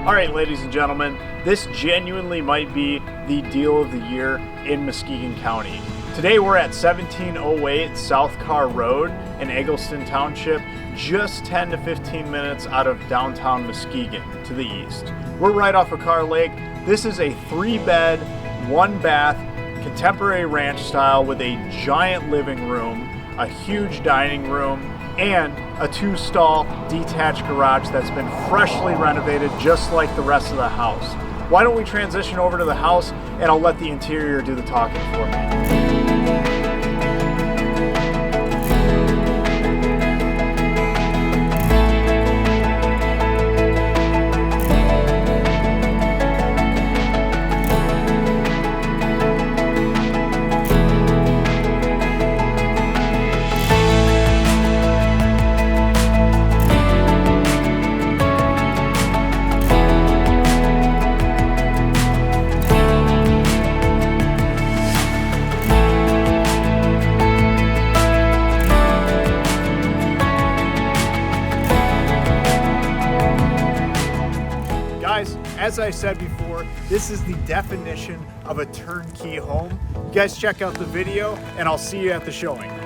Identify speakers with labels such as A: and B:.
A: All right, ladies and gentlemen, this genuinely might be the deal of the year in Muskegon County. Today we're at 1708 S Carr Rd in Egelston Township, just 10 to 15 minutes out of downtown Muskegon to the east. We're right off of Carr Lake. This is a 3-bed, 1-bath, contemporary ranch style with a giant living room, a huge dining room, and a 2-stall detached garage that's been freshly renovated just like the rest of the house. Why don't we transition over to the house and I'll let the interior do the talking for me. As I said before, this is the definition of a turnkey home. You guys check out the video and I'll see you at the showing.